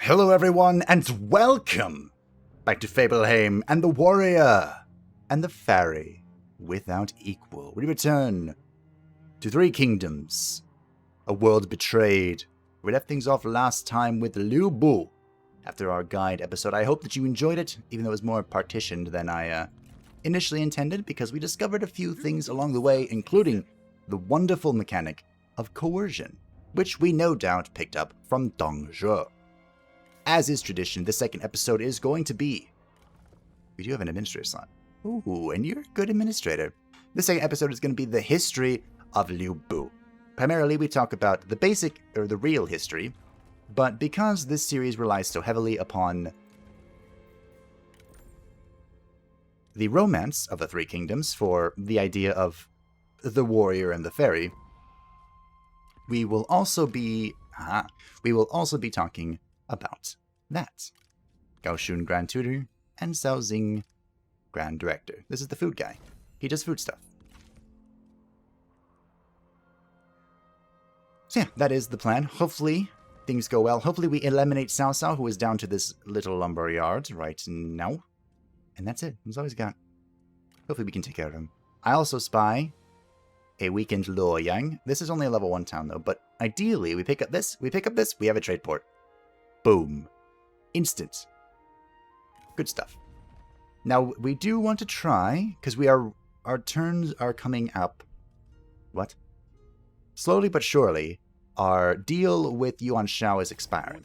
Hello everyone, and welcome back to Fableheim and the Warrior and the Fairy without equal. We return to Three Kingdoms, a world betrayed. We left things off last time with Liu Bu after our guide episode. I hope that you enjoyed it, even though it was more partitioned than I initially intended, because we discovered a few things along the way, including the wonderful mechanic of coercion, which we no doubt picked up from Dong Zhuo. As is tradition, the second episode is going to be... We do have an administrator slot. Ooh, and you're a good administrator. The second episode is going to be the history of Liu Bu. Primarily, we talk about the basic, or the real history, but because this series relies so heavily upon the romance of the Three Kingdoms for the idea of the warrior and the fairy, we will also be talking about that. Gao Shun, Grand Tutor, and Xiao Xing, Grand Director. This is the food guy. He does food stuff. So yeah, that is the plan. Hopefully things go well. Hopefully we eliminate Cao Cao, who is down to this little lumber yard right now. And that's it. That's all he's got. Hopefully we can take care of him. I also spy a weakened Luoyang. This is only a level 1 town though, but ideally we pick up this, we have a trade port. Boom. Instant. Good stuff. Now, we do want to try, because our turns are coming up. What? Slowly but surely, our deal with Yuan Shao is expiring.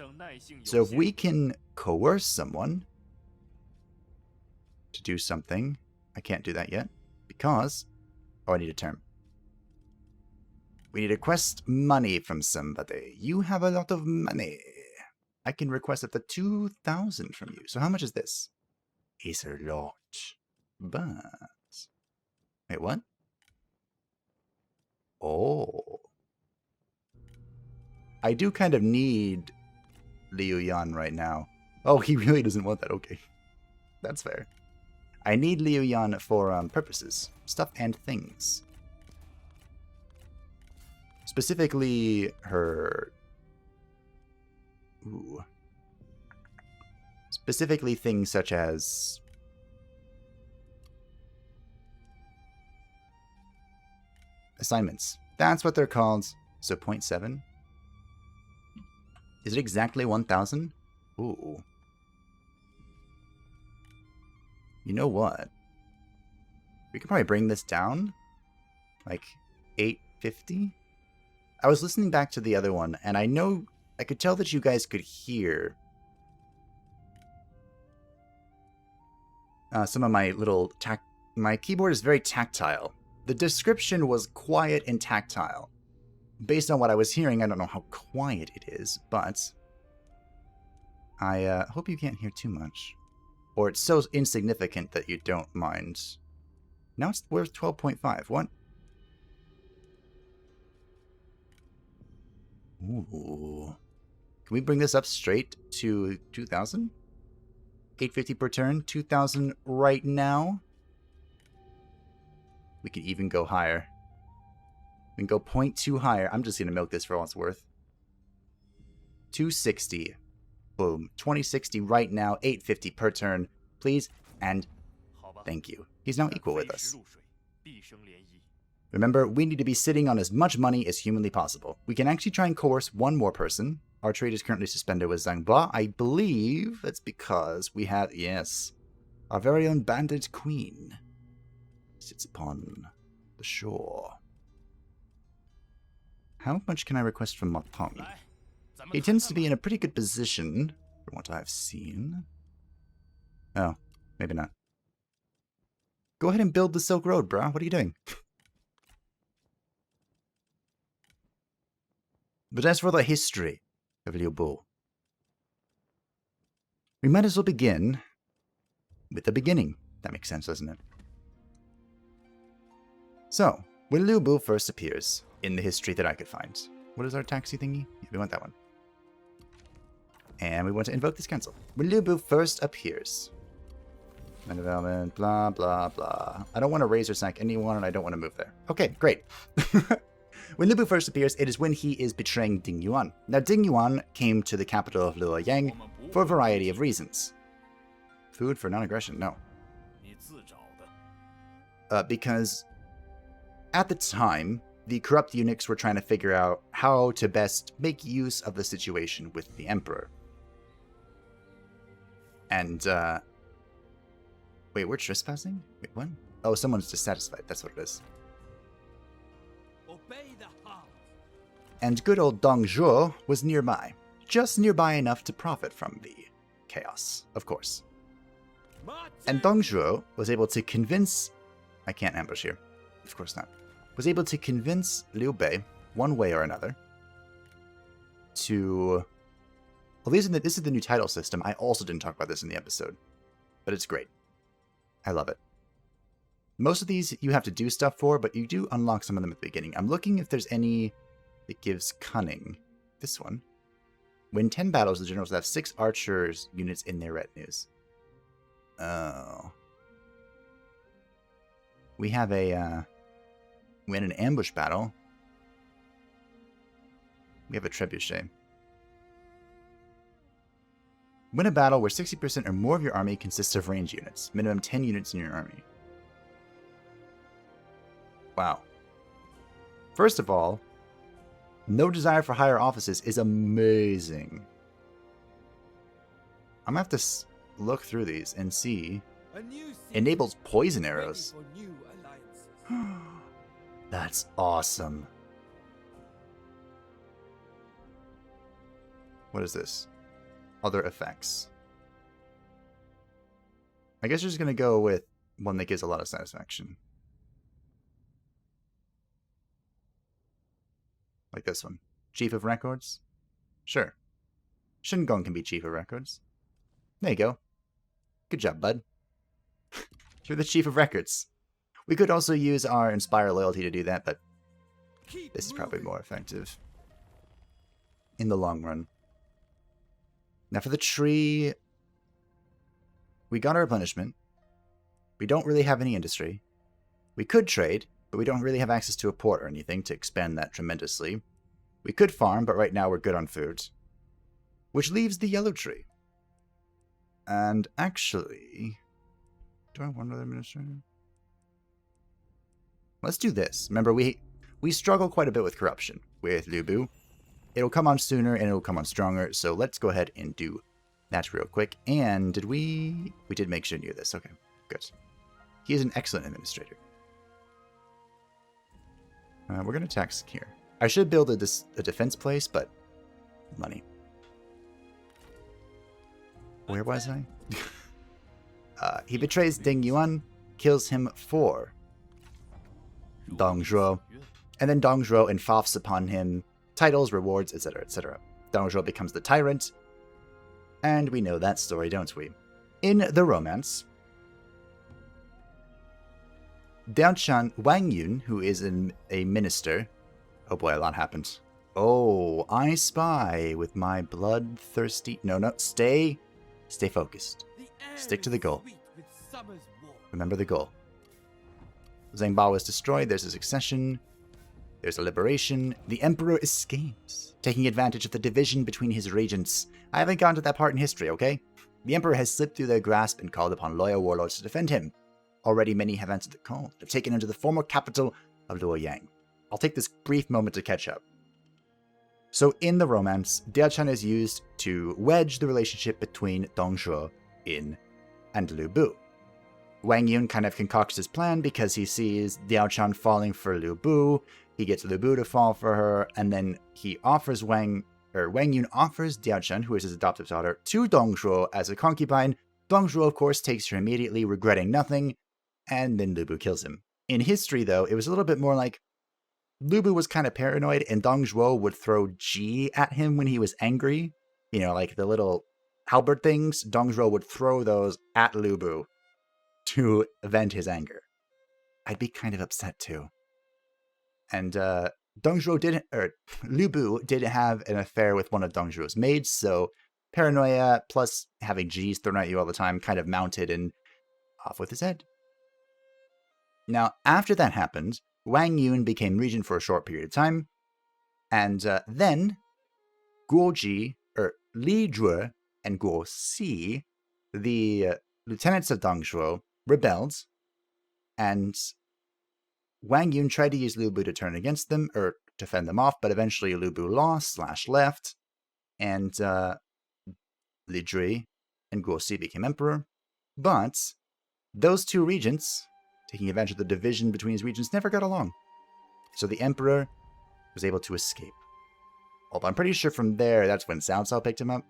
So if we can coerce someone to do something, I can't do that yet, because... Oh, I need a term. We need to request money from somebody. You have a lot of money. I can request up to 2,000 from you. So how much is this? It's a lot. But... Wait, what? Oh. I do kind of need Liu Yan right now. Oh, he really doesn't want that. Okay. That's fair. I need Liu Yan for purposes. Stuff and things. Specifically, her... Ooh. Specifically things such as... assignments. That's what they're called. So 0.7. Is it exactly 1,000? Ooh. You know what? We could probably bring this down. Like 850? I was listening back to the other one, and I could tell that you guys could hear some of my little my keyboard is very tactile. The description was quiet and tactile. Based on what I was hearing, I don't know how quiet it is, but I hope you can't hear too much. Or it's so insignificant that you don't mind. Now it's worth 12.5. What? Ooh. Can we bring this up straight to 2,000? 850 per turn, 2,000 right now. We could even go higher. We can go 0.2 higher. I'm just going to milk this for all it's worth. 260. Boom. 2060 right now, 850 per turn. Please, and thank you. He's now equal with us. Remember, we need to be sitting on as much money as humanly possible. We can actually try and coerce one more person. Our trade is currently suspended with Zhang Ba. I believe it's because we have, yes, our very own bandit queen sits upon the shore. How much can I request from Ma Teng? He tends to be in a pretty good position, from what I've seen. Oh, maybe not. Go ahead and build the Silk Road, bro. What are you doing? But as for the history of Liu Bu, we might as well begin with the beginning. That makes sense, doesn't it? So, when Liu Bu first appears in the history that I could find, what is our taxi thingy? Yeah, we want that one. And we want to invoke this council. When Liu Bu first appears, development, blah, blah, blah. I don't want to raise or sack anyone, and I don't want to move there. Okay, great. When Lu Bu first appears, it is when he is betraying Ding Yuan. Now, Ding Yuan came to the capital of Luoyang for a variety of reasons. Food for non-aggression? No. Because at the time, the corrupt eunuchs were trying to figure out how to best make use of the situation with the emperor. And, wait, we're trespassing? Wait, what? Oh, someone's dissatisfied. That's what it is. Obey the heart. And good old Dong Zhuo was nearby. Just nearby enough to profit from the chaos, of course. And Dong Zhuo was able to convince... I can't ambush here. Of course not. Was able to convince Liu Bei, one way or another, to... Well, this is the new title system. I also didn't talk about this in the episode. But it's great. I love it. Most of these you have to do stuff for, but you do unlock some of them at the beginning. I'm looking if there's any that gives cunning. This one. Win 10 battles, the generals will have 6 archers units in their retinues. Oh. We have a, win an ambush battle. We have a trebuchet. Win a battle where 60% or more of your army consists of range units. Minimum 10 units in your army. Wow. First of all, no desire for higher offices is amazing. I'm gonna have to look through these and see. Enables poison arrows. That's awesome. What is this? Other effects. I guess we're just gonna go with one that gives a lot of satisfaction. Like this one. Chief of Records? Sure. Shin Gong can be Chief of Records. There you go. Good job, bud. You're the Chief of Records. We could also use our Inspire Loyalty to do that, but this is probably more effective in the long run. Now for the tree, we got our punishment. We don't really have any industry. We could trade, but we don't really have access to a port or anything to expand that tremendously. We could farm, but right now we're good on food. Which leaves the yellow tree. And actually... Do I want another administrator? Let's do this. Remember, we struggle quite a bit with corruption with Lu Bu. It'll come on sooner and it'll come on stronger, so let's go ahead and do that real quick. And did we... We did make sure you knew this. Okay, good. He is an excellent administrator. We're going to tax here. I should build a defense place, but money. Where was I? He betrays Ding Yuan, kills him for Dong Zhuo, and then Dong Zhuo infafs upon him titles, rewards, etc., etc. Dong Zhuo becomes the tyrant, and we know that story, don't we? In the romance, Diaochan Wang Yun, who is a minister... Oh boy, a lot happened. Oh, I spy with my bloodthirsty... No, stay focused. Stick to the goal. Remember the goal. Zhang Bao is destroyed, there's a succession, there's a liberation, the emperor escapes, taking advantage of the division between his regents. I haven't gotten to that part in history, okay? The emperor has slipped through their grasp and called upon loyal warlords to defend him. Already many have answered the call, have taken him to the former capital of Luoyang. I'll take this brief moment to catch up. So in the romance, Diaochan is used to wedge the relationship between Dong Zhuo and Lu Bu. Wang Yun kind of concocts his plan because he sees Diaochan falling for Lu Bu, he gets Lu Bu to fall for her, and then Wang Yun offers Diaochan, who is his adoptive daughter, to Dong Zhuo as a concubine. Dong Zhuo, of course, takes her immediately, regretting nothing, and then Lu Bu kills him. In history, though, it was a little bit more like Lu Bu was kind of paranoid, and Dong Zhuo would throw Ji at him when he was angry. You know, like the little halberd things. Dong Zhuo would throw those at Lu Bu to vent his anger. I'd be kind of upset too. And Lu Bu did have an affair with one of Dong Zhuo's maids, so paranoia plus having G's thrown at you all the time kind of mounted and off with his head. Now, after that happened, Wang Yun became regent for a short period of time, and then Guo Li Zhuo and Guo Si, the lieutenants of Dong Zhuo, rebelled, and Wang Yun tried to use Liu Bu to turn against them, or to fend them off, but eventually Liu Bu lost/left, and Li Zhui and Guo Si became emperor. But those two regents, taking advantage of the division between his regions, never got along. So the emperor was able to escape. Although I'm pretty sure from there, that's when Cao Cao picked him up.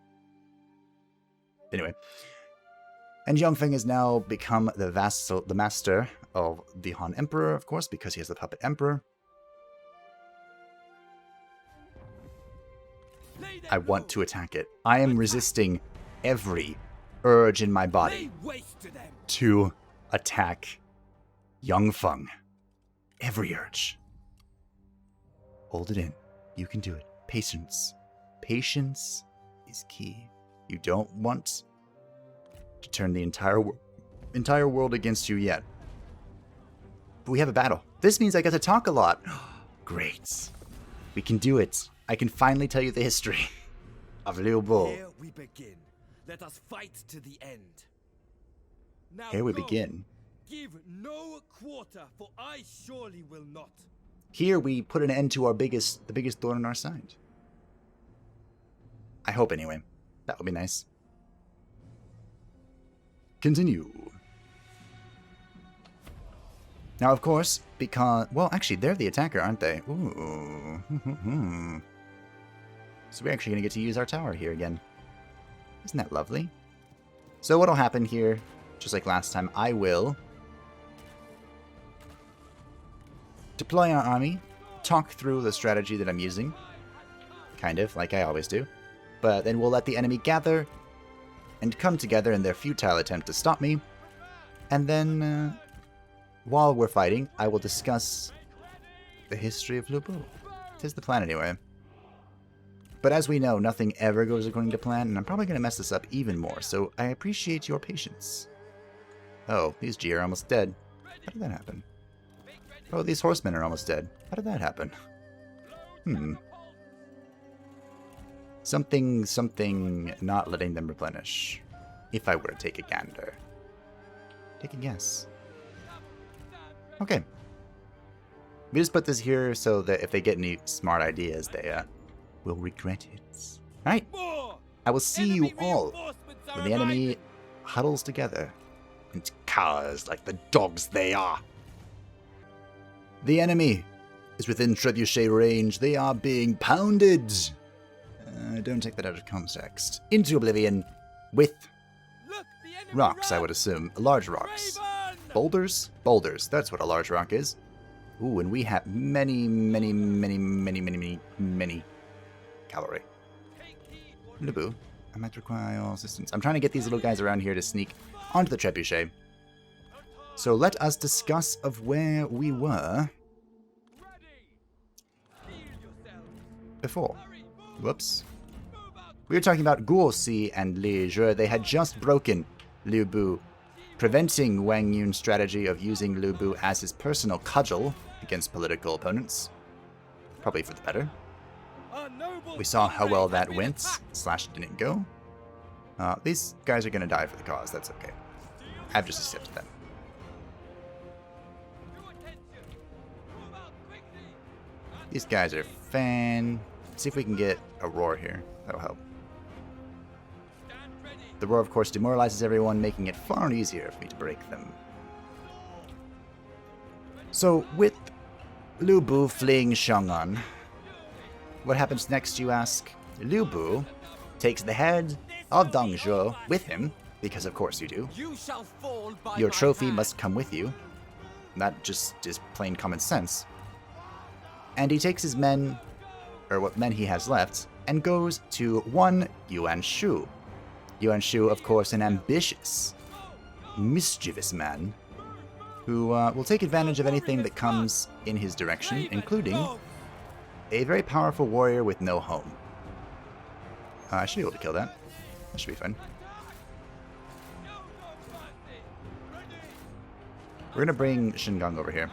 Anyway. And Yongfeng has now become the master of the Han Emperor, of course, because he has the puppet emperor. I want to attack it. I am resisting every urge in my body to attack Yongfeng. Every urge. Hold it in. You can do it. Patience. Patience is key. You don't want to turn the entire world against you yet. But we have a battle. This means I get to talk a lot. Great. We can do it. I can finally tell you the history of Liu Bu. Here we begin. Let us fight to the end. Now Here we go. begin. Give no quarter, for I surely will not. Here we put an end to the biggest thorn in our side. I hope anyway. That would be nice. Continue. Now, of course, because... Well, actually, they're the attacker, aren't they? Ooh. So we're actually going to get to use our tower here again. Isn't that lovely? So what'll happen here, just like last time, I will deploy our army, talk through the strategy that I'm using, kind of, like I always do, but then we'll let the enemy gather and come together in their futile attempt to stop me, and then, while we're fighting, I will discuss the history of Liu Bu. 'Tis the plan anyway. But as we know, nothing ever goes according to plan, and I'm probably going to mess this up even more, so I appreciate your patience. Oh, these G are almost dead. How did that happen? Oh, these horsemen are almost dead. How did that happen? Something not letting them replenish. If I were to take a gander. Take a guess. Okay. We just put this here so that if they get any smart ideas, they will regret it. Alright. I will see you all when the enemy huddles together and cowers like the dogs they are. The enemy is within trebuchet range. They are being pounded. Don't take that out of context. Into oblivion with rocks, I would assume. Large rocks. Boulders? Boulders. That's what a large rock is. Ooh, and we have many cavalry. Liu Bu, I might require your assistance. I'm trying to get these little guys around here to sneak onto the trebuchet. So let us discuss of where we were before. Whoops. We were talking about Guo Si and Li Zhuo. They had just broken Liu Bu, preventing Wang Yun's strategy of using Liu Bu as his personal cudgel against political opponents. Probably for the better. We saw how well that went, / didn't go. These guys are going to die for the cause, that's okay. I've just accepted that. These guys are fan. Let's see if we can get a roar here. That'll help. The roar, of course, demoralizes everyone, making it far easier for me to break them. So, with Liu Bu fleeing Xiong'an, what happens next, you ask? Liu Bu takes the head of Dong Zhuo with him, because of course you do. Your trophy must come with you. That just is plain common sense. And he takes his men, or what men he has left, and goes to one Yuan Shu. Yuan Shu, of course, an ambitious, mischievous man who will take advantage of anything that comes in his direction, including a very powerful warrior with no home. I should be able to kill that. That should be fun. We're going to bring Shingang over here.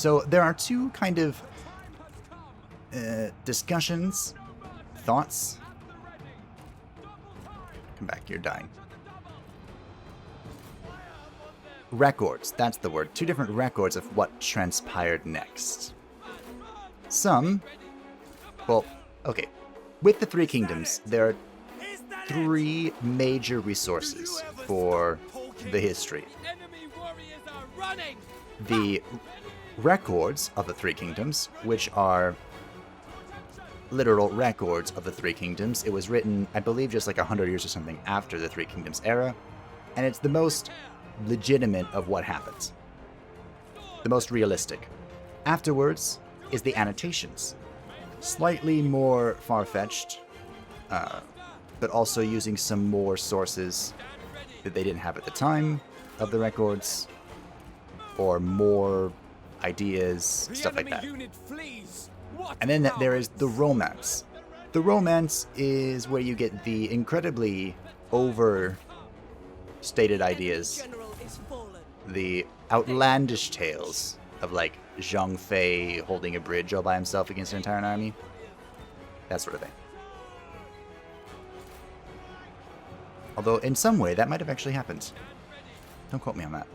So there are two kind of discussions, thoughts. Come back, you're dying. Records, that's the word. Two different records of what transpired next. Some, well, okay. With the Three Kingdoms, there are three major resources for the history. The records of the Three Kingdoms, which are literal records of the Three Kingdoms. It was written, I believe, just like 100 years or something after the Three Kingdoms era, and it's the most legitimate of what happens. The most realistic. Afterwards is the annotations. Slightly more far-fetched, but also using some more sources that they didn't have at the time of the records, or more ideas, stuff like that. And then there is the romance. The romance is where you get the incredibly overstated ideas, the outlandish tales of like Zhang Fei holding a bridge all by himself against an entire army. That sort of thing. Although in some way that might have actually happened. Don't quote me on that.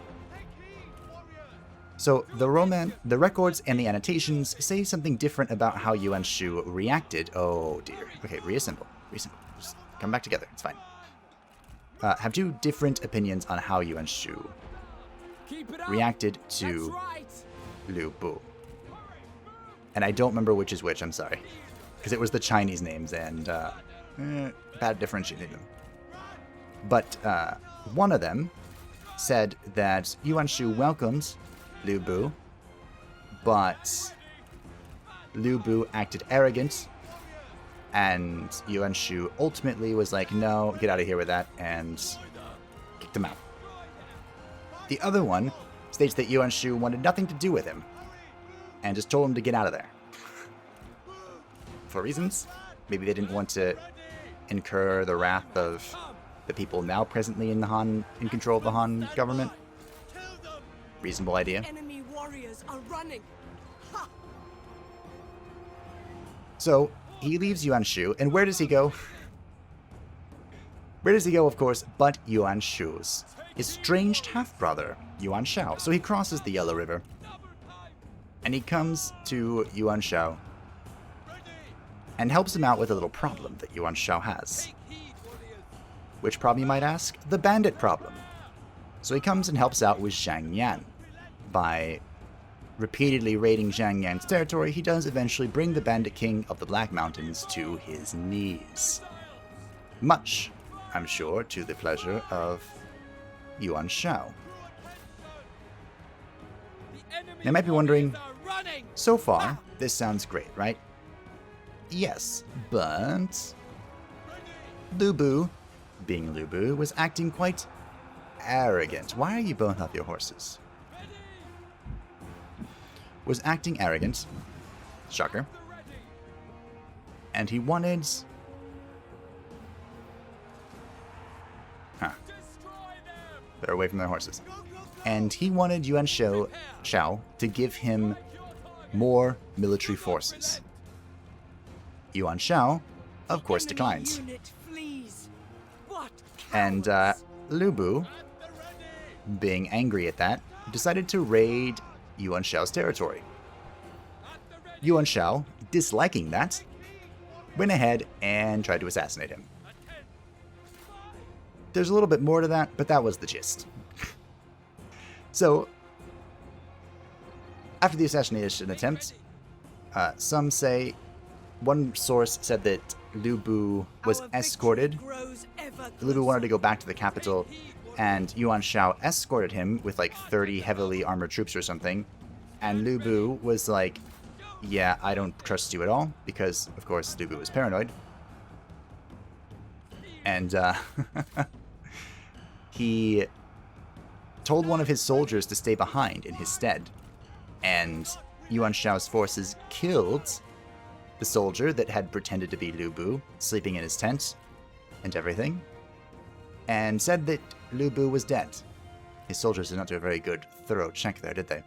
So the records and the annotations say something different about how Yuan Shu reacted. Oh dear. Okay, reassemble. Just come back together. It's fine. Have two different opinions on how Yuan Shu reacted to Liu Bu. And I don't remember which is which, I'm sorry. Because it was the Chinese names and bad differentiating them. But one of them said that Yuan Shu welcomed Liu Bu, but Liu Bu acted arrogant, and Yuan Shu ultimately was like, no, get out of here with that, and kicked him out. The other one states that Yuan Shu wanted nothing to do with him, and just told him to get out of there. For reasons. Maybe they didn't want to incur the wrath of the people now presently in control of the Han government. Reasonable idea. Enemy warriors are running. Ha! So he leaves Yuan Shu, and where does he go? Where does he go, of course, but Yuan Shu's estranged half-brother, Yuan Shao. So he crosses the Yellow River, and he comes to Yuan Shao and helps him out with a little problem that Yuan Shao has. Which problem, you might ask? The bandit problem. So he comes and helps out with Zhang Yan. By repeatedly raiding Zhang Yan's territory, he does eventually bring the Bandit King of the Black Mountains to his knees. Much, I'm sure, to the pleasure of Yuan Shao. Now, you might be wondering, so far, this sounds great, right? Yes, but Liu Bu, being Liu Bu, was acting quite arrogant. Why are you both off your horses? Was acting arrogant. Shocker. And he wanted... They're away from their horses. And he wanted Yuan Shao to give him more military forces. Yuan Shao, of course, declines. And Liu Bu, being angry at that, decided to raid Yuan Shao's territory. Yuan Shao, disliking that, went ahead and tried to assassinate him. There's a little bit more to that, but that was the gist. So, after the assassination attempt, some say, one source said that Liu Bu was escorted. Liu Bu wanted to go back to the capital, and Yuan Shao escorted him with like 30 heavily armored troops or something. And Liu Bu was like, yeah, I don't trust you at all, because, of course, Liu Bu was paranoid. And he told one of his soldiers to stay behind in his stead. And Yuan Shao's forces killed the soldier that had pretended to be Liu Bu, sleeping in his tent and everything, and said that Liu Bu was dead. His soldiers did not do a very good, thorough check there, did they?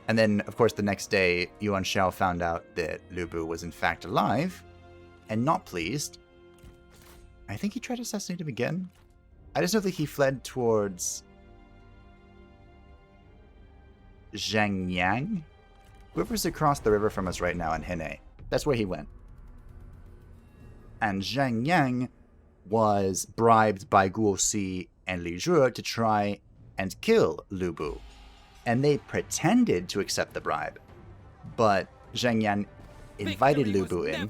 And then, of course, the next day, Yuan Shao found out that Lu Bu was in fact alive, and not pleased. I think he tried to assassinate him again. I just know that he fled towards Zhangyang. Whoever's across the river from us right now in Hene, that's where he went. And Zhangyang was bribed by Guo Si and Li Zhe to try and kill Lu Bu. And they pretended to accept the bribe. But Zhangyang invited Lu Bu in.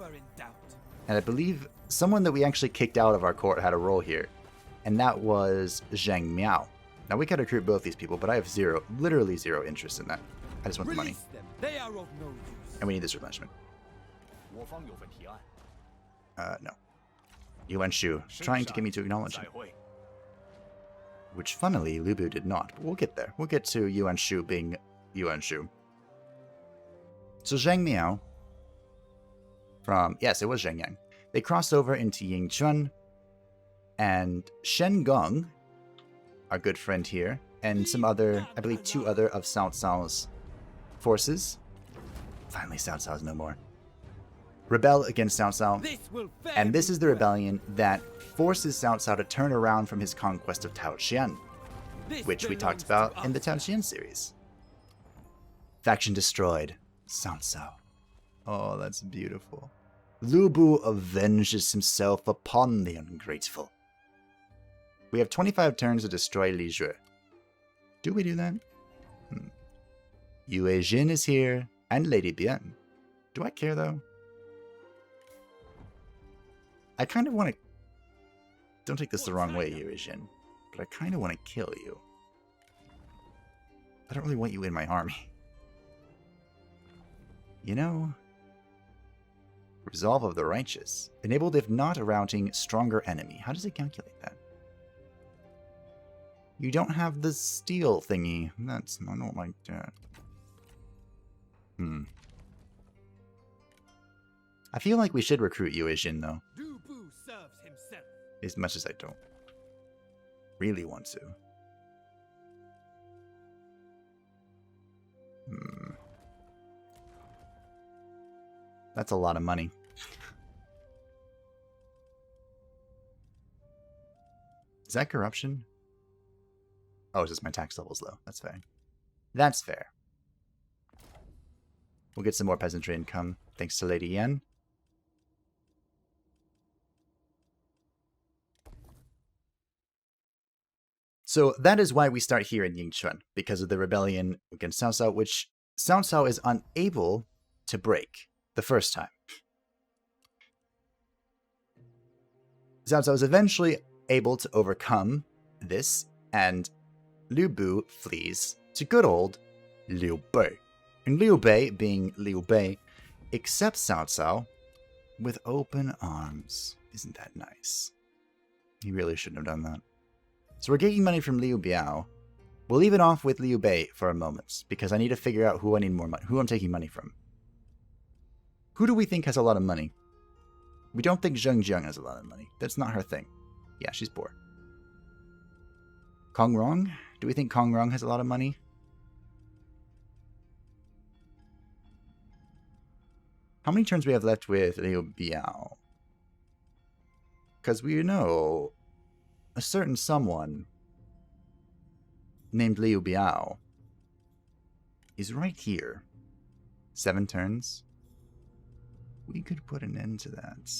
And I believe someone that we actually kicked out of our court had a role here. And that was Zhang Miao. Now we could recruit both these people, but I have literally zero interest in that. I just want the money. They are of no use. And we need this replenishment. No. Yuan Shu, trying to get me to acknowledge him. Which, funnily, Lu Bu did not. But we'll get there. We'll get to Yuan Shu being Yuan Shu. So Zhang Miao from... Yes, it was Zhang Yang. They crossed over into Yingchuan. And Shen Gong, our good friend here, and some other, I believe 2 other of Cao Cao's forces. Finally, Cao Cao's no more. Rebel against Cao Cao. And this is the rebellion that forces Cao Cao to turn around from his conquest of Taoxian, which we talked about in the Taoxian series. Faction destroyed. Cao Cao. Oh, that's beautiful. Lu Bu avenges himself upon the ungrateful. We have 25 turns to destroy Li Zhe. Do we do that? Yue Jin is here, and Lady Bian. Do I care, though? I kind of want to... Don't take this the wrong way, Yue Jin, but I kind of want to kill you. I don't really want you in my army. You know... Resolve of the Righteous. Enabled if not a routing stronger enemy. How does it calculate that? You don't have the steel thingy. I don't like that. I feel like we should recruit Yue Jin, though. Lu Bu serves himself. As much as I don't really want to. That's a lot of money. Is that corruption? Oh, it's just my tax level's low. That's fair. That's fair. We'll get some more peasantry income, thanks to Lady Yan. So that is why we start here in Yingchuan, because of the rebellion against Cao Cao, which Cao Cao is unable to break the first time. Cao Cao is eventually able to overcome this, and Lu Bu flees to good old Liu Bei. And Liu Bei, being Liu Bei, accepts Cao Cao with open arms. Isn't that nice? He really shouldn't have done that. So we're getting money from Liu Biao. We'll leave it off with Liu Bei for a moment, because I need to figure out who I need more money, who I'm taking money from. Who do we think has a lot of money? We don't think Zheng Jiang has a lot of money. That's not her thing. Yeah, she's poor. Kong Rong? Do we think Kong Rong has a lot of money? How many turns do we have left with Liu Biao? Because we know a certain someone named Liu Biao is right here. 7 turns. We could put an end to that.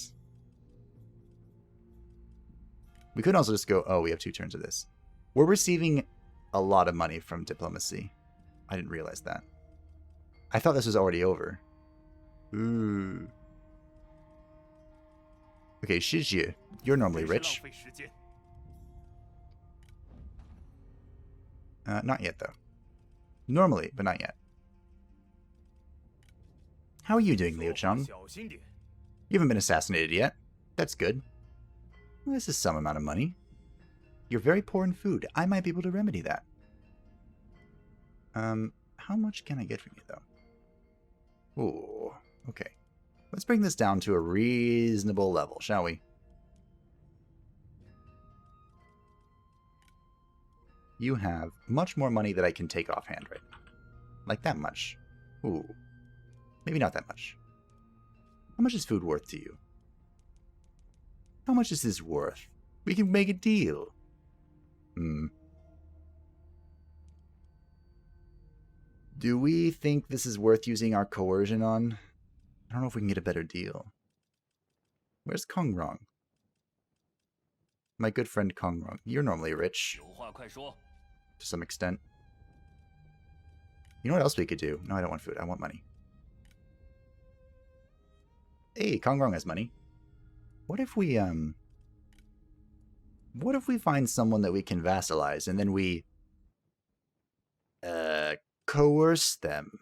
We could also just go, oh, we have 2 turns of this. We're receiving a lot of money from diplomacy. I didn't realize that. I thought this was already over. Ooh. Okay, Shizhi, you're normally rich. Not yet, though. Normally, but not yet. How are you doing, Liu Cheng? You haven't been assassinated yet. That's good. Well, this is some amount of money. You're very poor in food. I might be able to remedy that. How much can I get from you, though? Ooh, okay. Let's bring this down to a reasonable level, shall we? You have much more money that I can take offhand right now. Like that much. Ooh. Maybe not that much. How much is food worth to you? How much is this worth? We can make a deal. Do we think this is worth using our coercion on? I don't know if we can get a better deal. Where's Kong Rong? My good friend Kong Rong. You're normally rich. To some extent. You know what else we could do? No, I don't want food. I want money. Hey, Kong Rong has money. What if we find someone that we can vassalize and then we coerce them?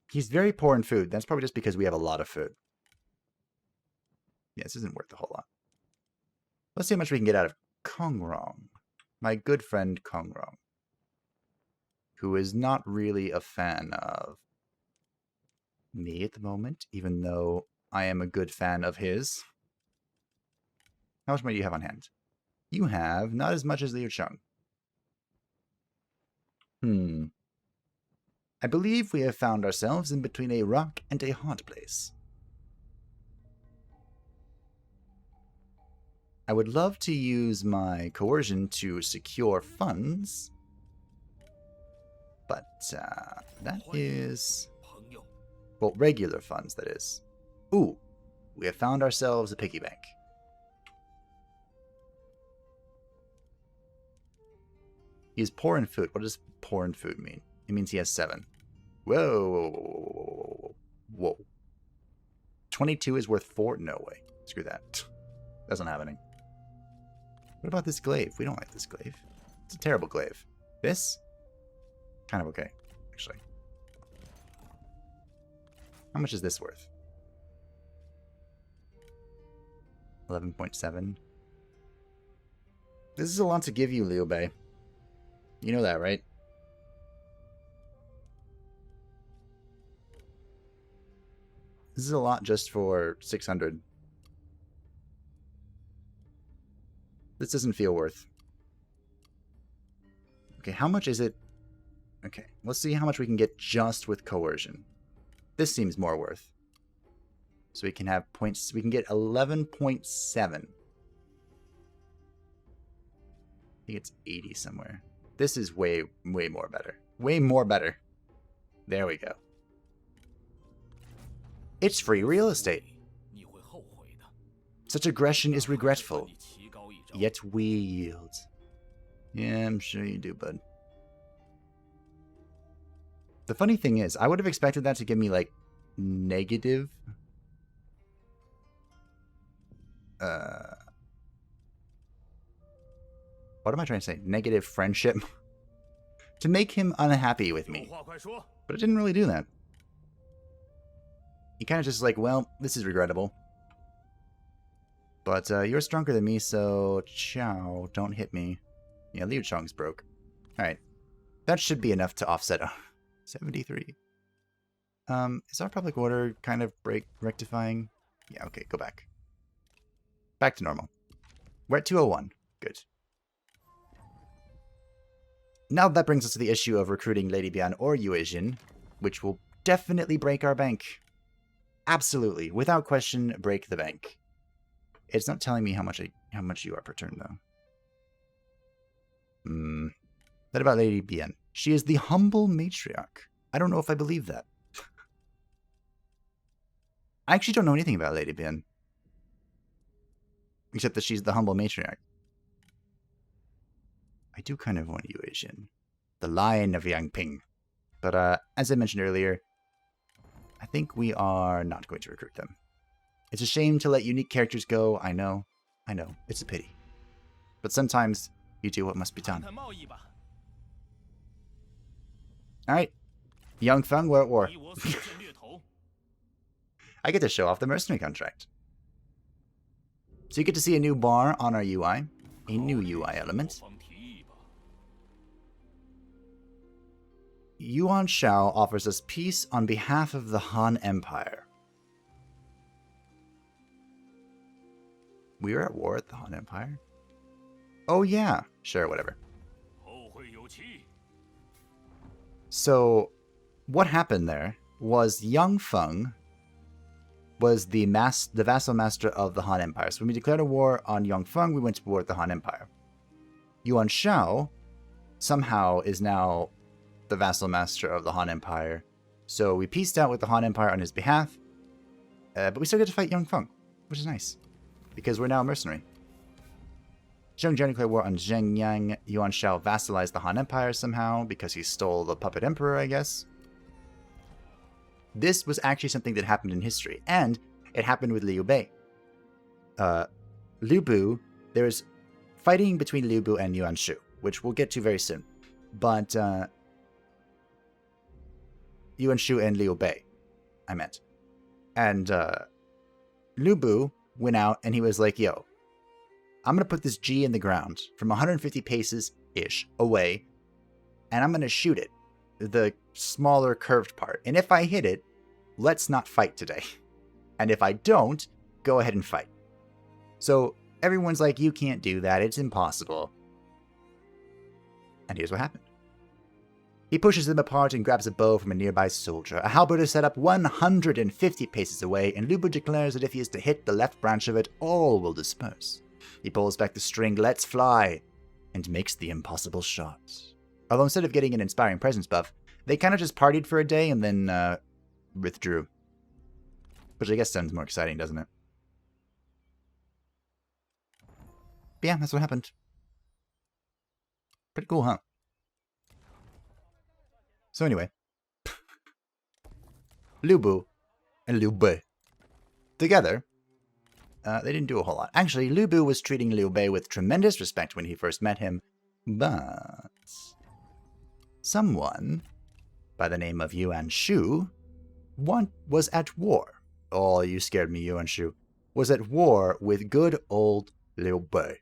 He's very poor in food. That's probably just because we have a lot of food. Yeah, this isn't worth a whole lot. Let's see how much we can get out of Kong Rong. My good friend Kong Rong. Who is not really a fan of me at the moment, even though I am a good fan of his. How much money do you have on hand? You have not as much as Liu Cheng. I believe we have found ourselves in between a rock and a hard place. I would love to use my coercion to secure funds, but that is... well, regular funds, that is. Ooh, we have found ourselves a piggy bank. He is poor in food. What does poor in food mean? It means he has 7. Whoa. Whoa. 22 is worth 4? No way. Screw that. That's not happening. What about this glaive? We don't like this glaive. It's a terrible glaive. This? Kind of okay, actually. How much is this worth? 11.7. This is a lot to give you, Liu Bei. You know that, right? This is a lot just for 600. This doesn't feel worth. Okay, how much is it? Okay, let's see how much we can get just with coercion. This seems more worth. So we can have points. We can get 11.7. I think it's 80 somewhere. This is way more better. Way more better. There we go. It's free real estate. Such aggression is regretful. Yet we yield. Yeah, I'm sure you do, bud. The funny thing is, I would have expected that to give me, like, negative... what am I trying to say? Negative friendship? To make him unhappy with me. But it didn't really do that. He kind of just like, well, this is regrettable. But you're stronger than me, so ciao, don't hit me. Yeah, Liu Chong's broke. Alright. That should be enough to offset 73. Is our public order kind of rectifying? Yeah, okay, go back. Back to normal. We're at 201. Good. Now that brings us to the issue of recruiting Lady Bian or Yue Jin, which will definitely break our bank. Absolutely, without question, break the bank. It's not telling me how much you are per turn, though. What about Lady Bian? She is the humble matriarch. I don't know if I believe that. I actually don't know anything about Lady Bian. Except that she's the humble matriarch. I do kind of want Yue Jin, the Lion of Yangping. But as I mentioned earlier, I think we are not going to recruit them. It's a shame to let unique characters go, I know. It's a pity. But sometimes you do what must be done. Alright. Young Feng, we're at war. I get to show off the Mercenary contract. So you get to see a new bar on our UI. A new UI element. Yuan Shao offers us peace on behalf of the Han Empire. We are at war with the Han Empire? Oh yeah. Sure, whatever. So, what happened there was Yang Feng was the vassal master of the Han Empire. So when we declared a war on Yang Feng, we went to war with the Han Empire. Yuan Shao somehow is now the vassal master of the Han Empire. So we peaced out with the Han Empire on his behalf, but we still get to fight Yang Feng, which is nice, because we're now a mercenary. Zheng Jian declared war on Zhengyang. Yuan Shao vassalized the Han Empire somehow, because he stole the puppet emperor, I guess. This was actually something that happened in history, and it happened with Liu Bei. Liu Bu, there's fighting between Liu Bu and Yuan Shu, which we'll get to very soon. But Yuan Shu and Liu Bei, I meant. And Liu Bu went out and he was like, yo, I'm going to put this G in the ground from 150 paces-ish away, and I'm going to shoot it, the smaller curved part. And if I hit it, let's not fight today. And if I don't, go ahead and fight. So everyone's like, you can't do that. It's impossible. And here's what happened. He pushes them apart and grabs a bow from a nearby soldier. A halberd is set up 150 paces away, and Lu Bu declares that if he is to hit the left branch of it, all will disperse. He pulls back the string, lets fly, and makes the impossible shot. Although instead of getting an inspiring presence buff, they kind of just partied for a day and then withdrew. Which I guess sounds more exciting, doesn't it? But yeah, that's what happened. Pretty cool, huh? So anyway, Liu Bu and Liu Bei together, they didn't do a whole lot. Actually, Liu Bu was treating Liu Bei with tremendous respect when he first met him, but someone by the name of Yuan Shu was at war. Oh, you scared me, Yuan Shu. Was at war with good old Liu Bei.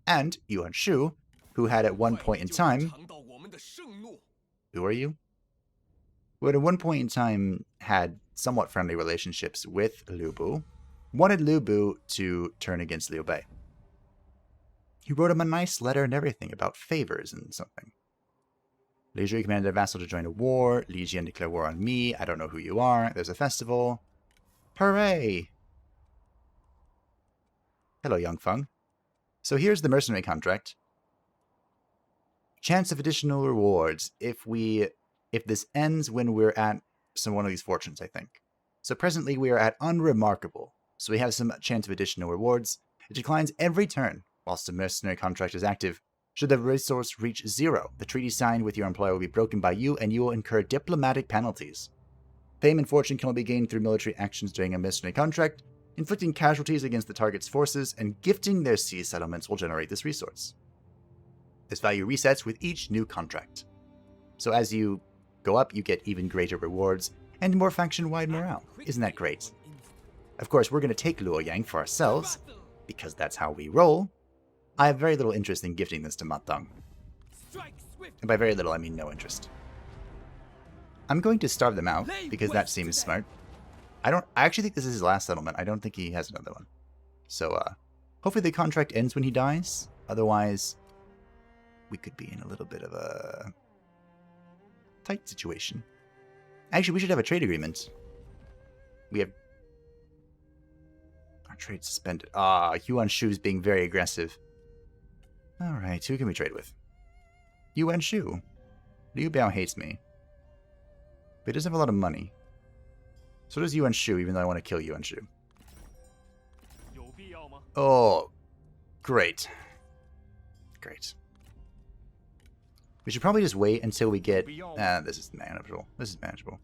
And Yuan Shu, who had at one point in time... Who are you? Who at one point in time had somewhat friendly relationships with Liu Bu, wanted Liu Bu to turn against Liu Bei. He wrote him a nice letter and everything about favors and something. Li Zhi commanded a vassal to join a war. Li Jian declared war on me. I don't know who you are. There's a festival. Hooray! Hello, Yang Feng. So here's the mercenary contract. Chance of additional rewards if this ends when we're at one of these fortunes, I think. So presently we are at unremarkable. So we have some chance of additional rewards. It declines every turn whilst the mercenary contract is active. Should the resource reach 0, the treaty signed with your employer will be broken by you and you will incur diplomatic penalties. Fame and fortune can only be gained through military actions during a mercenary contract. Inflicting casualties against the target's forces and gifting their sea settlements will generate this resource. This value resets with each new contract. So as you go up, you get even greater rewards and more faction-wide morale. Isn't that great? Of course, we're going to take Luoyang for ourselves, because that's how we roll. I have very little interest in gifting this to Matang. And by very little, I mean no interest. I'm going to starve them out, because that seems smart. I actually think this is his last settlement. I don't think he has another one. So, hopefully the contract ends when he dies. Otherwise, we could be in a little bit of a tight situation. Actually, we should have a trade agreement. We have our trade suspended. Yuan Shu's being very aggressive. Alright, who can we trade with? Yuan Shu. Liu Biao hates me. But he doesn't have a lot of money. So does Yuan Shu, even though I want to kill Yuan Shu. Oh, great. Great. We should probably just wait until we get... this is manageable. This is manageable.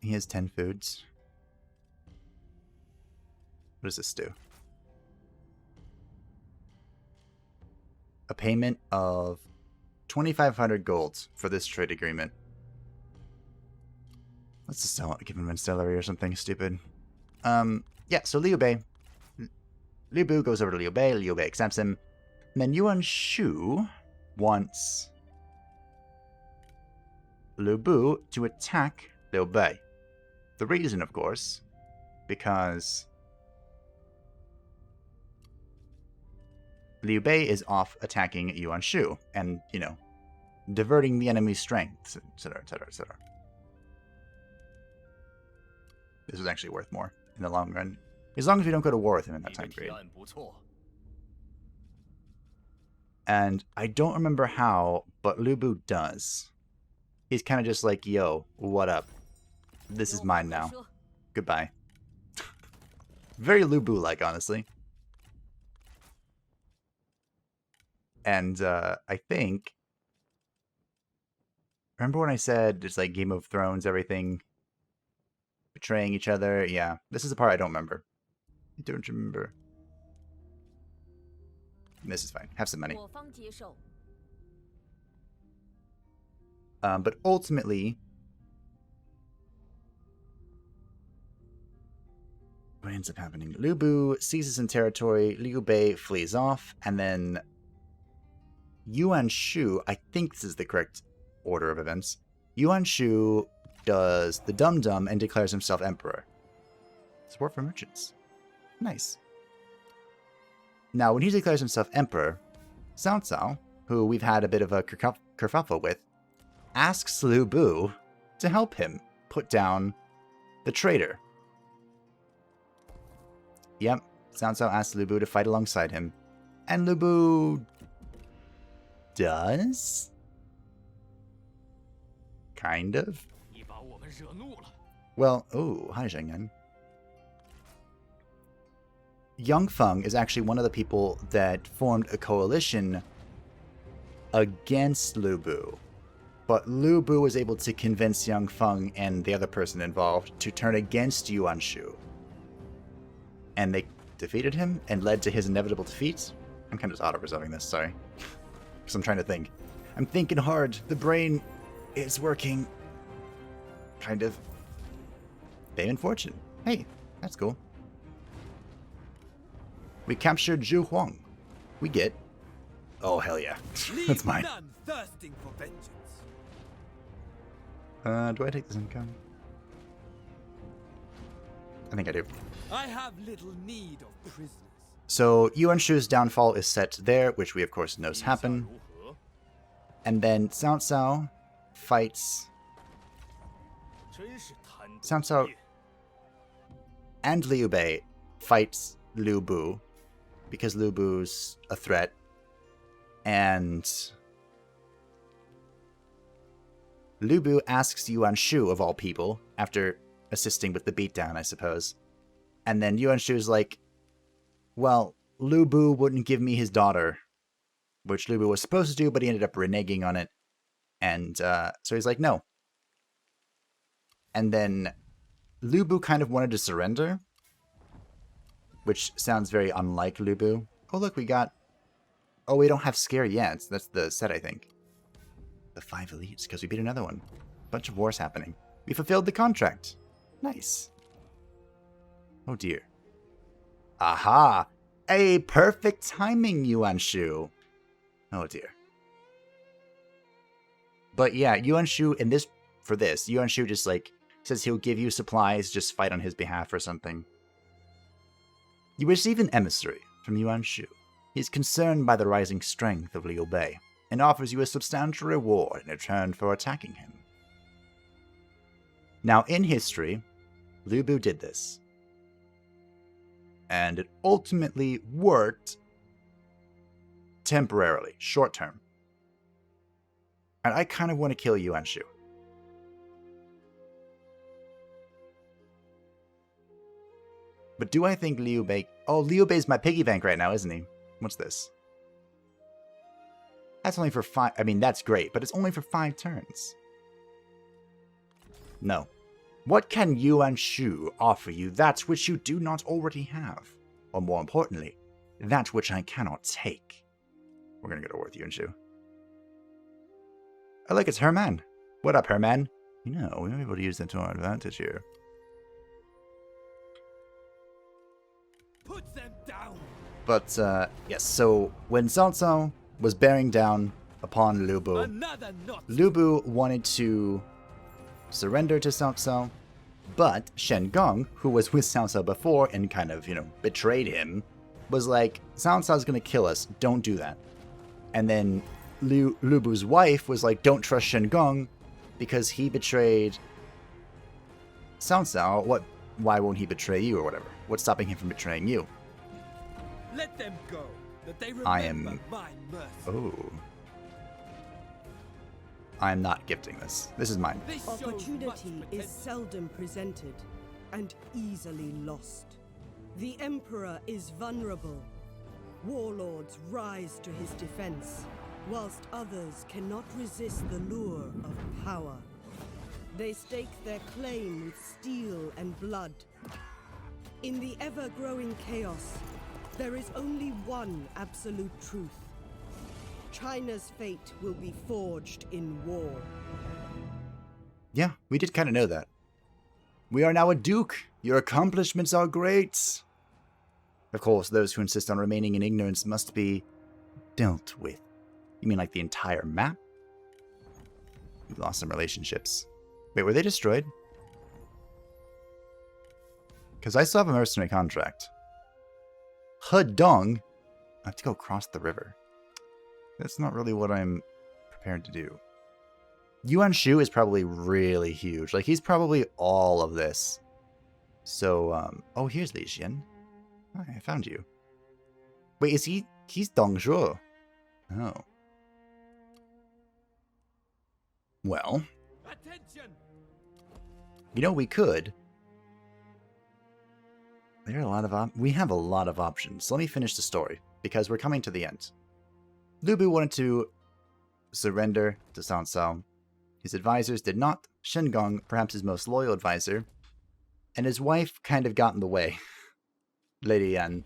He has 10 foods. What does this do? A payment of 2,500 gold for this trade agreement. Let's just sell it, give him a celery or something stupid. Yeah, so Liu Bei. Liu Bu goes over to Liu Bei accepts him. And then Yuan Shu wants Liu Bu to attack Liu Bei. The reason, of course, because Liu Bei is off attacking Yuan Shu and, you know, diverting the enemy's strengths, etc., etc., etc. This is actually worth more in the long run. As long as we don't go to war with him in that time period. And I don't remember how, but Lu Bu does. He's kind of just like, yo, what up? This is mine now. Goodbye. Very Lu Bu-like, honestly. And I think... Remember when I said it's like Game of Thrones, everything betraying each other? Yeah, this is the part I don't remember. I don't remember. This is fine. Have some money. But ultimately, what ends up happening? Lu Bu seizes some territory, Liu Bei flees off, and then Yuan Shu, I think this is the correct order of events, Yuan Shu does the dum-dum and declares himself emperor. Support for merchants. Nice. Now, when he declares himself emperor, Cao Cao, who we've had a bit of a kerfuffle with, asks Lu Bu to help him put down the traitor. Yep, Cao Cao asks Lu Bu to fight alongside him. And Lu Bu does? Kind of. Well, oh, hi Zhengyan. Yang Feng is actually one of the people that formed a coalition against Lu Bu. But Lu Bu was able to convince Yang Feng and the other person involved to turn against Yuan Shu. And they defeated him and led to his inevitable defeat. I'm kind of just auto-resolving this, sorry. Because I'm trying to think. I'm thinking hard. The brain is working. Kind of. Fame and fortune. Hey, that's cool. We captured Zhu Huang. We get... Oh, hell yeah. That's mine. Thirsting for vengeance. Do I take this income? I think I do. I have little need of prisoners. So, Yuan Shu's downfall is set there, which we of course knows happen. And then Cao Cao fights... Cao Cao and Liu Bei fights Lu Bu, because Lu Bu's a threat. And Lu Bu asks Yuan Shu, of all people, after assisting with the beatdown, I suppose. And then Yuan Shu's like, well, Lu Bu wouldn't give me his daughter, which Lu Bu was supposed to do, but he ended up reneging on it. And so he's like, no. And then Lu Bu kind of wanted to surrender, which sounds very unlike Lu Bu. Oh, look, we got... Oh, we don't have Scare yet. That's the set, I think. The 5 elites, because we beat another one. Bunch of wars happening. We fulfilled the contract. Nice. Oh, dear. Aha! A perfect timing, Yuan Shu. Oh, dear. But yeah, Yuan Shu, in this, for this, Yuan Shu just, like, says he'll give you supplies, just fight on his behalf or something. You receive an emissary from Yuan Shu. He is concerned by the rising strength of Liu Bei, and offers you a substantial reward in return for attacking him. Now, in history, Lu Bu did this. And it ultimately worked temporarily, short term. And I kind of want to kill Yuan Shu. But do I think Liu Bei... Oh, Liu Bei's my piggy bank right now, isn't he? What's this? That's only for 5... I mean, that's great, but it's only for 5 turns. No. What can Yuan Shu offer you that which you do not already have? Or more importantly, that which I cannot take? We're gonna go to war with Yuan Shu. Oh, look, it's Herman. What up, Herman? You know, we might be able to use that to our advantage here. Put them down. But, yes, so when Cao Cao was bearing down upon Lu Bu, Lu Bu wanted to surrender to Cao Cao, but Shen Gong, who was with Cao Cao before and kind of, you know, betrayed him, was like, Cao Cao's gonna kill us, don't do that. And then Lu Bu's wife was like, don't trust Shen Gong because he betrayed Cao Cao. Why won't he betray you or whatever? What's stopping him from betraying you? Let them go, that they I remember am... my mercy. Oh. I am not gifting this. This is mine. This shows much Opportunity is potential. seldom presented and easily lost. The Emperor is vulnerable. Warlords rise to his defense, whilst others cannot resist the lure of power. They stake their claim with steel and blood. In the ever-growing chaos, there is only one absolute truth. China's fate will be forged in war. Yeah, we did kind of know that. We are now a duke. Your accomplishments are great. Of course, those who insist on remaining in ignorance must be dealt with. You mean like the entire map? We lost some relationships. Wait, were they destroyed? Because I still have a mercenary contract. Hedong? I have to go across the river. That's not really what I'm prepared to do. Yuan Shu is probably really huge. Like, he's probably all of this. So, oh, here's Li Xian. Oh, I found you. Wait, is he... He's Dong Zhuo. Oh. Well. Attention! You know, we could. There are a lot of we have a lot of options. Let me finish the story, because we're coming to the end. Lu Bu wanted to surrender to Cao Cao. His advisors did not. Shen Gong, perhaps his most loyal advisor, and his wife kind of got in the way, Lady Yan.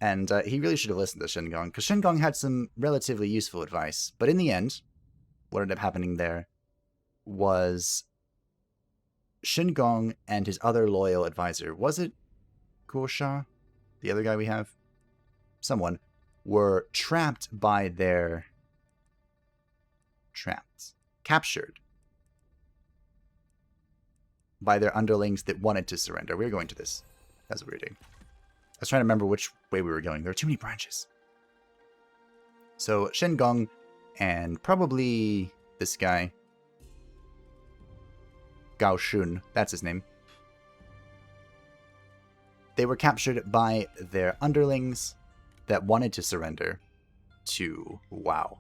And he really should have listened to Shen Gong, because Shen Gong had some relatively useful advice. But in the end, what ended up happening there was Shen Gong and his other loyal advisor, was it Guo Sha, the other guy we have? Someone, were trapped by their... captured by their underlings that wanted to surrender. We were going to this. That's what we were doing. I was trying to remember which way we were going. There were too many branches. So Shen Gong and probably this guy, Gao Shun, that's his name. They were captured by their underlings that wanted to surrender to Wow.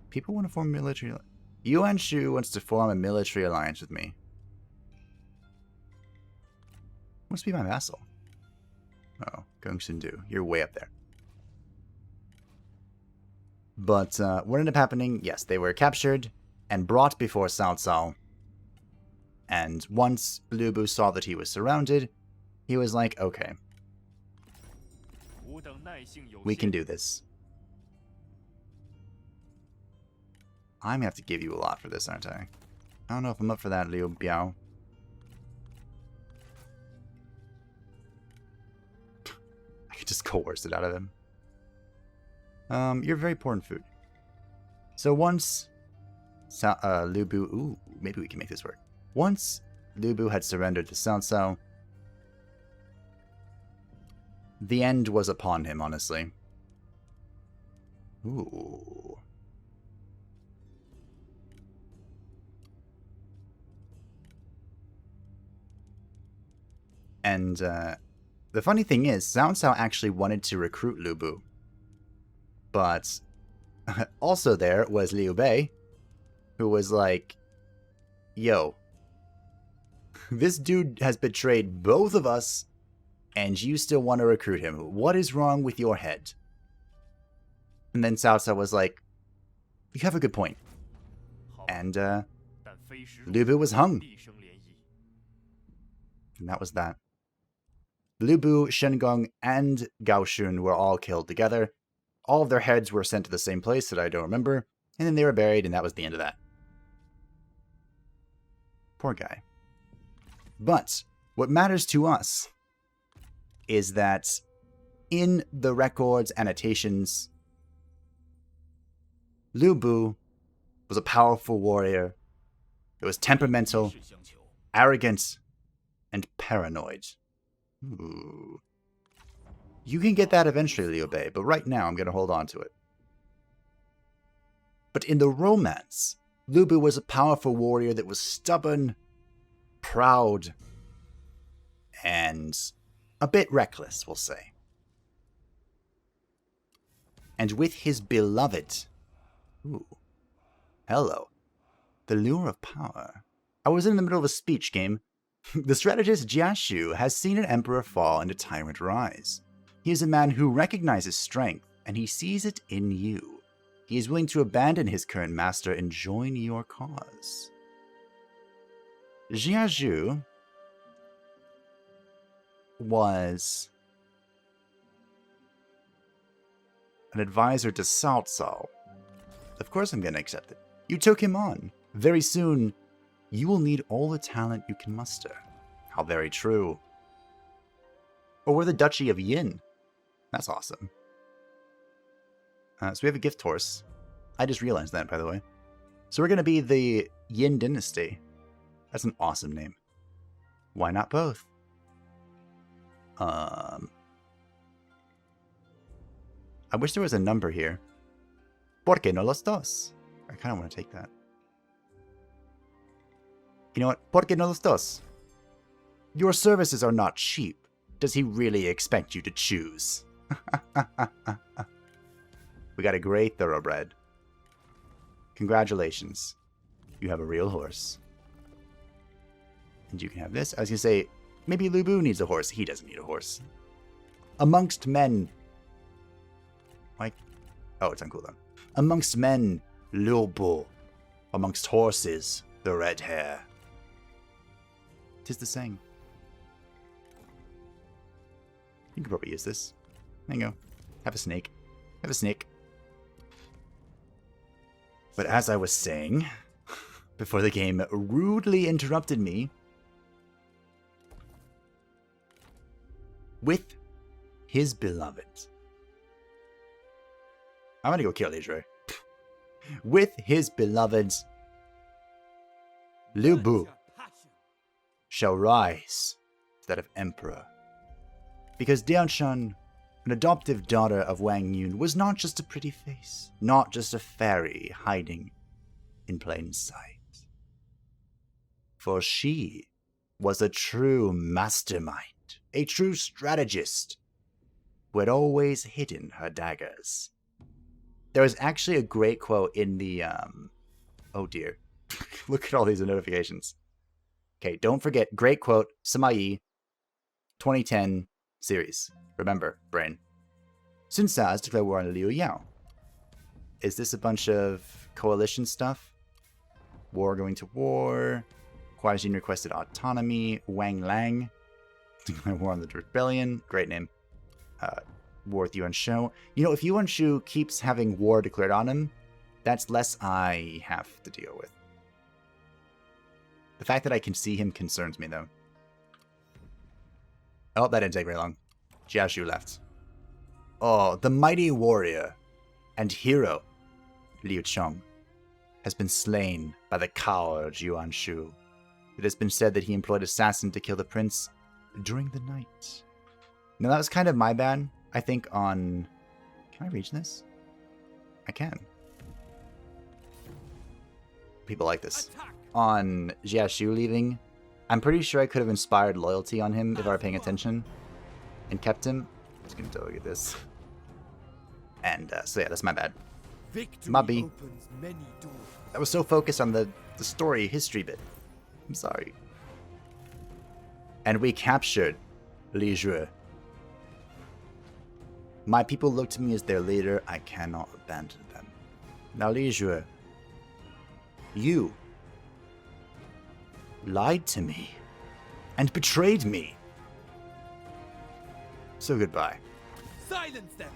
People want to form a military... Yuan Shu wants to form a military alliance with me. Must be my vassal. Oh, Gong Sun Du. You're way up there. But what ended up happening? Yes, they were captured and brought before Cao Cao. And once Lu Bu saw that he was surrounded, he was like, okay, we can do this. I'm going to have to give you a lot for this, aren't I? I don't know if I'm up for that, Liu Biao. I could just coerce it out of him. You're very poor in food. So once Lu Bu... Ooh, maybe we can make this work. Once Lu Bu had surrendered to Cao Cao, the end was upon him, honestly. Ooh. And the funny thing is, Cao Cao actually wanted to recruit Lu Bu. But also there was Liu Bei, who was like, yo, this dude has betrayed both of us, and you still want to recruit him. What is wrong with your head? And then Cao Cao was like, you have a good point. And Lu Bu was hung. And that was that. Lu Bu, Shen Gong, and Gao Shun were all killed together. All of their heads were sent to the same place that I don't remember, and then they were buried, and that was the end of that. Poor guy. But what matters to us is that in the Records Annotations, Lu Bu was a powerful warrior. It was temperamental, arrogant, and paranoid. Ooh. You can get that eventually, Liu Bei, but right now I'm going to hold on to it. But in the romance, Lu Bu was a powerful warrior that was stubborn, proud, and a bit reckless, we'll say. And with his beloved... Ooh. Hello. The lure of power. I was in the middle of a speech game. The strategist Jia Shu has seen an emperor fall and a tyrant rise. He is a man who recognizes strength, and he sees it in you. He is willing to abandon his current master and join your cause. Jia Shu was an advisor to Cao Cao. Of course I'm going to accept it. You took him on. Very soon, you will need all the talent you can muster. How very true. Or we're the Duchy of Yin. That's awesome. So we have a gift horse. I just realized that, by the way. So we're going to be the Yin Dynasty. That's an awesome name. Why not both? I wish there was a number here. ¿Por qué no los dos? I kind of want to take that. You know what? ¿Por qué no los dos? Your services are not cheap. Does he really expect you to choose? We got a great thoroughbred. Congratulations. You have a real horse. And you can have this. I was going to say, maybe Lu Bu needs a horse. He doesn't need a horse. Amongst men... Like... Oh, it's uncool though. Amongst men, Liu Bu. Amongst horses, the red hair. 'Tis the saying. You can probably use this. There you go. Have a snake. Have a snake. But as I was saying, before the game rudely interrupted me, with his beloved. I'm gonna go kill Idre. With his beloved, Liu Bu shall rise instead of emperor. Because Diaochan, an adoptive daughter of Wang Yun, was not just a pretty face, not just a fairy hiding in plain sight. For she was a true mastermind, a true strategist, who had always hidden her daggers. There was actually a great quote in the, oh dear, look at all these notifications. Okay, don't forget, great quote, Sima Yi, 2010 series. Remember, brain. Sun Sa has declared war on Liu Yao. Is this a bunch of coalition stuff? War going to war. Huajin requested autonomy. Wang Lang declared war on the rebellion. Great name. War with Yuan Shu. You know, if Yuan Shu keeps having war declared on him, that's less I have to deal with. The fact that I can see him concerns me, though. Oh, that didn't take very long. Jia Shu left. Oh, the mighty warrior and hero, Liu Chong, has been slain by the coward Yuan Shu. It has been said that he employed assassin to kill the prince during the night. Now, that was kind of my bad, I think, on... Can I reach this? I can. People like this. On Jia Shu leaving, I'm pretty sure I could have inspired loyalty on him if I were paying attention and kept him. I'm just gonna delegate this. And so yeah, that's my bad. Mabi. I was so focused on the story history bit. I'm sorry. And we captured Li Zhuo. My people look to me as their leader. I cannot abandon them. Now, Li Zhuo, you lied to me and betrayed me. So goodbye. Silence them.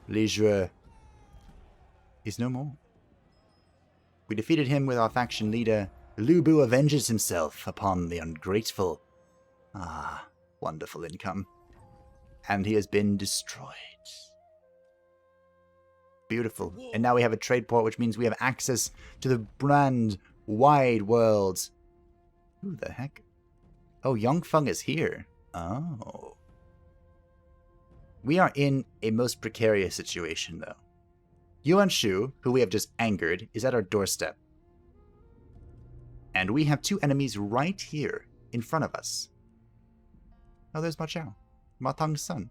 Li Zhuo is no more. We defeated him with our faction leader. Lu Bu avenges himself upon the ungrateful. Ah, wonderful income. And he has been destroyed. Beautiful. And now we have a trade port, which means we have access to the brand wide world. Who the heck? Oh, Yongfeng is here. Oh. We are in a most precarious situation, though. Yuan Shu, who we have just angered, is at our doorstep. And we have two enemies right here in front of us. Oh, there's Ma Chao. Ma Tang's son.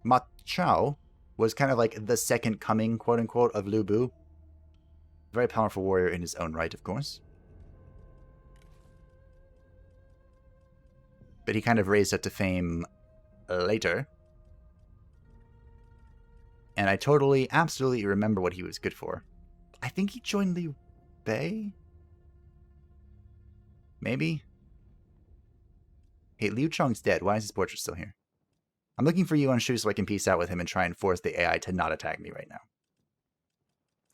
Ma Chao was kind of like the second coming, quote-unquote, of Lu Bu. Very powerful warrior in his own right, of course. But he kind of raised up to fame later. And I totally, absolutely remember what he was good for. I think he joined Liu Bei? Maybe? Hey, Liu Chong's dead. Why is his portrait still here? I'm looking for Yuan Shu so I can peace out with him and try and force the AI to not attack me right now.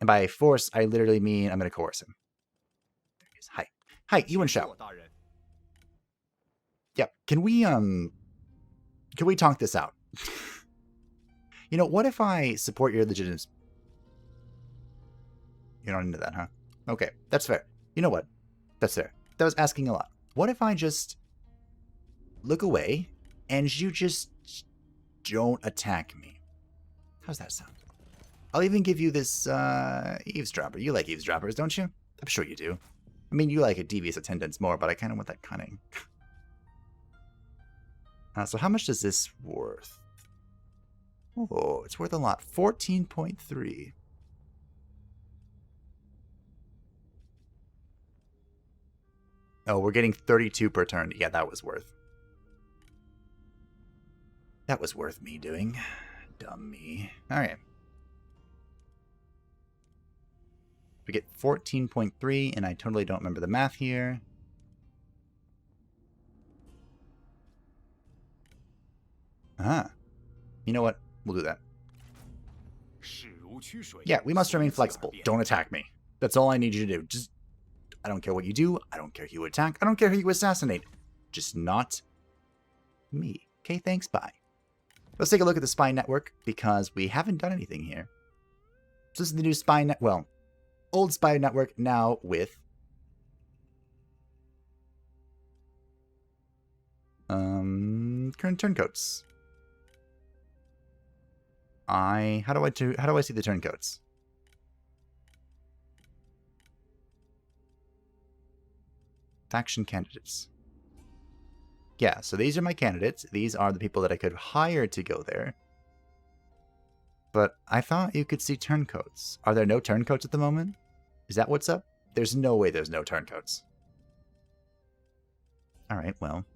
And by force, I literally mean I'm going to coerce him. There he is. Hi. Hi, Yuan Shu. Yeah, can we talk this out? You know, what if I support your legitimacy? You're not into that, huh? Okay, that's fair. You know what? That's fair. That was asking a lot. What if I just look away and you just don't attack me? How's that sound? I'll even give you this eavesdropper. You like eavesdroppers, don't you? I'm sure you do. I mean, you like a devious attendance more, but I kind of want that cunning. So how much is this worth? Oh, it's worth a lot. 14.3. Oh, we're getting 32 per turn. Yeah, that was worth. That was worth me doing. Dumb me. Alright. We get 14.3, and I totally don't remember the math here. You know what? We'll do that. Yeah, we must remain flexible. Don't attack me. That's all I need you to do. Just, I don't care what you do. I don't care who you attack. I don't care who you assassinate. Just not me. Okay, thanks, bye. Let's take a look at the spy network, because we haven't done anything here. So this is the new spy net, well, old spy network now with current turncoats. How do I see the turncoats? Faction candidates. Yeah, so these are my candidates. These are the people that I could hire to go there. But I thought you could see turncoats. Are there no turncoats at the moment? Is that what's up? There's no way there's no turncoats. Alright, well.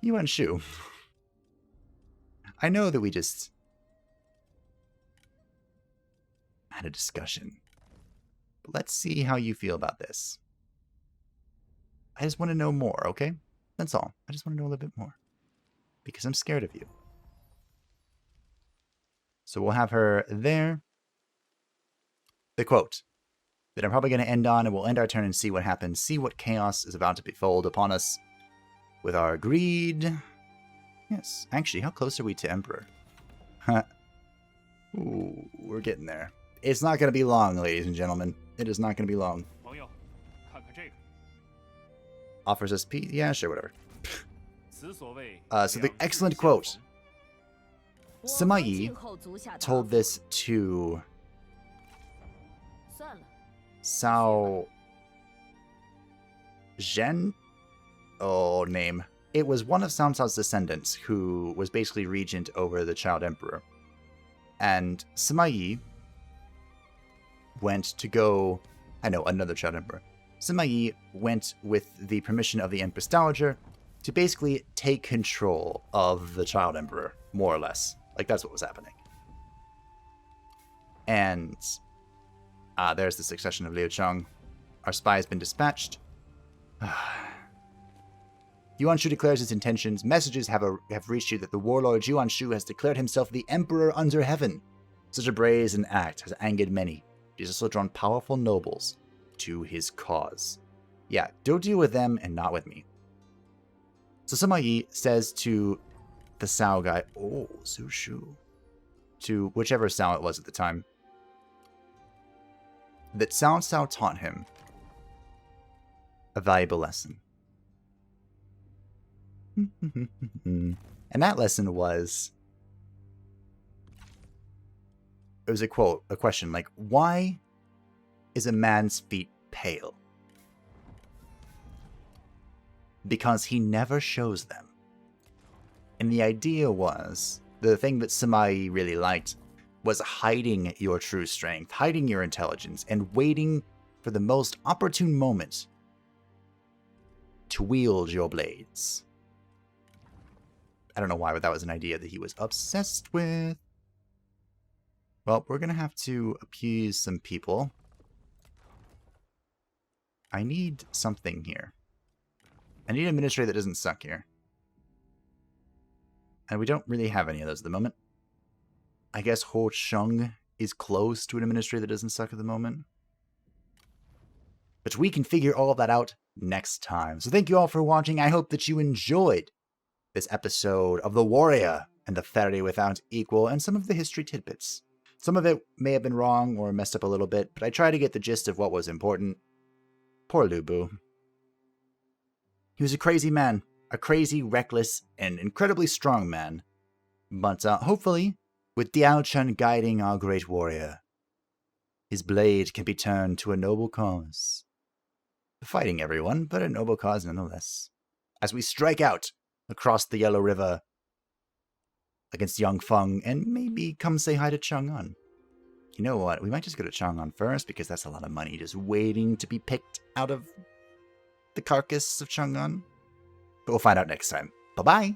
Yuan Shu. I know that we just had a discussion. But let's see how you feel about this. I just want to know more, okay? That's all. I just want to know a little bit more. Because I'm scared of you. So we'll have her there. The quote that I'm probably going to end on, and we'll end our turn and see what happens. See what chaos is about to befall upon us with our greed. Yes. Actually, how close are we to Emperor? Ooh, we're getting there. It's not going to be long, ladies and gentlemen. It is not going to be long. Offers us peace. Yeah, sure, whatever. So the excellent quote. Sima Yi told this to Cao Zhen? Oh, name. It was one of Cao Cao's descendants who was basically regent over the child emperor. And Sima Yi went to go... I know, another child emperor. Sima Yi went with the permission of the Empress Dowager to basically take control of the child emperor, more or less. Like, that's what was happening. And there's the succession of Liu Chong. Our spy has been dispatched. Yuan Shu declares his intentions. Messages have reached you that the warlord Yuan Shu has declared himself the emperor under heaven. Such a brazen act has angered many. He has also drawn powerful nobles to his cause. Yeah, don't deal with them and not with me. So Sima Yi says to the Cao guy, oh, Su Shu, to whichever Cao it was at the time, that Cao Cao taught him a valuable lesson. And that lesson was... It was a quote, a question, like, why is a man's feet pale? Because he never shows them. And the idea was, the thing that Samai really liked was hiding your true strength, hiding your intelligence, and waiting for the most opportune moment to wield your blades. I don't know why, but that was an idea that he was obsessed with. Well, we're going to have to appease some people. I need something here. I need an administrator that doesn't suck here. And we don't really have any of those at the moment. I guess Ho Chung is close to an administrator that doesn't suck at the moment. But we can figure all of that out next time. So thank you all for watching. I hope that you enjoyed this episode of The Warrior and the Fairy Without Equal and some of the history tidbits. Some of it may have been wrong or messed up a little bit, but I tried to get the gist of what was important. Poor Lubu. He was a crazy man. A crazy, reckless, and incredibly strong man. But hopefully, with Diaochan guiding our great warrior, his blade can be turned to a noble cause. Fighting everyone, but a noble cause nonetheless. As we strike out across the Yellow River against Yongfeng, and maybe come say hi to Chang'an. You know what? We might just go to Chang'an first, because that's a lot of money just waiting to be picked out of the carcass of Chang'an. But we'll find out next time. Bye-bye!